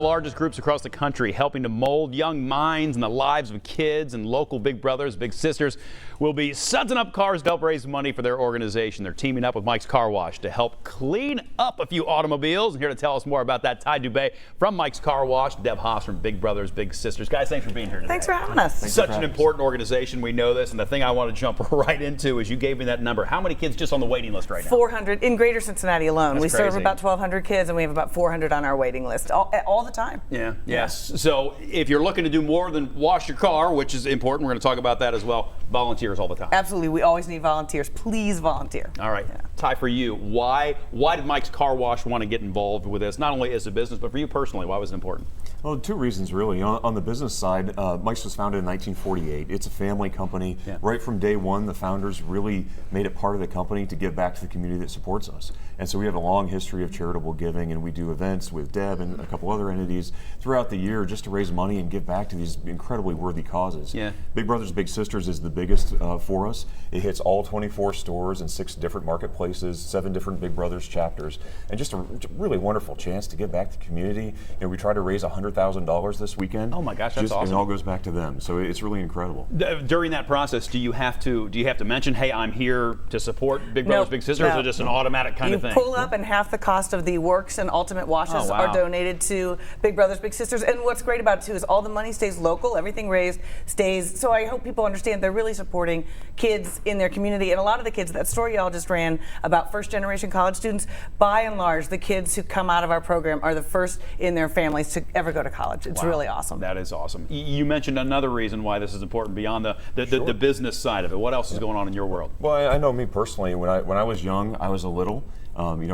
Largest groups across the country helping to mold young minds and the lives of kids, and local big brothers, big sisters will be sudsing up cars to help raise money for their organization. They're teaming up with Mike's Car Wash to help clean up a few automobiles. And here to tell us more about that, Ty Dubay from Mike's Car Wash, Deb Haas from Big Brothers, Big Sisters. Guys, thanks for being here today. Thanks for having us. Such an important organization. We know this. And the thing I want to jump right into is you gave me that number. How many kids just on the waiting list right now? 400 in Greater Cincinnati alone. That's we crazy. serve about 1,200 kids, and we have about 400 on our waiting list all the time. Yeah. Yes. So if you're looking to do more than wash your car, which is important, we're going to talk about that as well, volunteers all the time. Absolutely. We always need volunteers. Please volunteer. All right. Yeah. Ty, for you, why did Mike's Car Wash want to get involved with this? Not only as a business, but for you personally, why was it important? Well, two reasons really. On the business side, Mike's was founded in 1948. It's a family company. Yeah. Right from day one, the founders really made it part of the company to give back to the community that supports us. And so we have a long history of charitable giving, and we do events with Deb and a couple other entities throughout the year just to raise money and give back to these incredibly worthy causes. Yeah. Big Brothers Big Sisters is the biggest for us. It hits all 24 stores and 6 different marketplaces, 7 different Big Brothers chapters, and just a really wonderful chance to give back to the community. You know, we try to raise $100,000 this weekend. Oh my gosh, that's awesome! And it all goes back to them, so it's really incredible. During that process, do you have to mention, hey, I'm here to support Big Brothers Big Sisters, or just an automatic kind of thing? You pull up, and half the cost of the works and ultimate washes are donated to Big Brothers Big Sisters. And what's great about it too is all the money stays local. Everything raised stays. So I hope people understand they're really supporting kids in their community. And a lot of the kids, that story y'all just ran about first generation college students, by and large, the kids who come out of our program are the first in their families to ever go to college. It's really awesome. That is awesome. You mentioned another reason why this is important beyond the business side of it. What else is going on in your world? Well, I know me personally. When I was young, I was a little.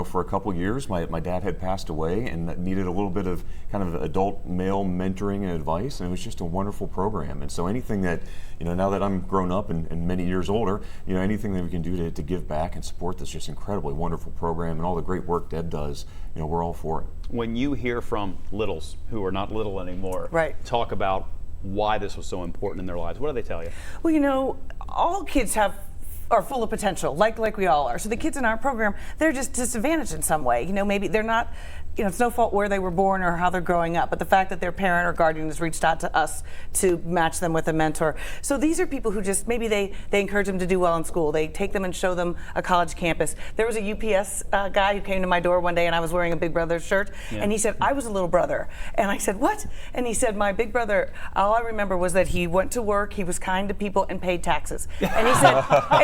For a couple years, my dad had passed away and needed a little bit of kind of adult male mentoring and advice, and it was just a wonderful program. And so anything that, now that I'm grown up and many years older, anything that we can do to give back and support this just incredibly wonderful program and all the great work Deb does, we're all for it. When you hear from littles who are not little anymore, talk about why this was so important in their lives, what do they tell you? Well, all kids are full of potential, like we all are. So the kids in our program, they're just disadvantaged in some way. Maybe they're not, it's no fault where they were born or how they're growing up, but the fact that their parent or guardian has reached out to us to match them with a mentor. So these are people who just, maybe they encourage them to do well in school. They take them and show them a college campus. There was a UPS guy who came to my door one day, and I was wearing a Big Brother shirt, and he said, I was a little brother. And I said, what? And he said, my big brother, all I remember was that he went to work, he was kind to people, and paid taxes. And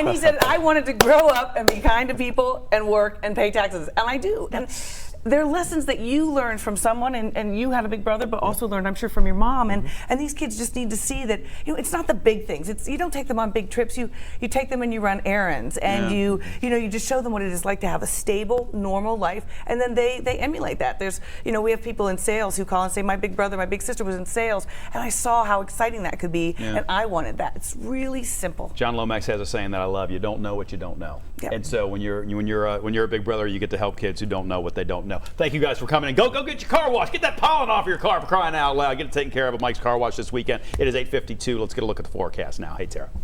he said, I wanted to grow up and be kind to people and work and pay taxes. And I do. And there are lessons that you learned from someone, and you had a big brother, but also learned, I'm sure, from your mom. And these kids just need to see that it's not the big things. You don't take them on big trips. You take them and you run errands, and you just show them what it is like to have a stable, normal life, and then they emulate that. There's we have people in sales who call and say, my big brother, my big sister was in sales, and I saw how exciting that could be, and I wanted that. It's really simple. John Lomax has a saying that I love: you don't know what you don't know. Yep. And so when you're a big brother, you get to help kids who don't know what they don't know. Thank you guys for coming in. Go get your car washed. Get that pollen off your car, for crying out loud. Get it taken care of at Mike's Car Wash this weekend. It is 8:52. Let's get a look at the forecast now. Hey, Tara.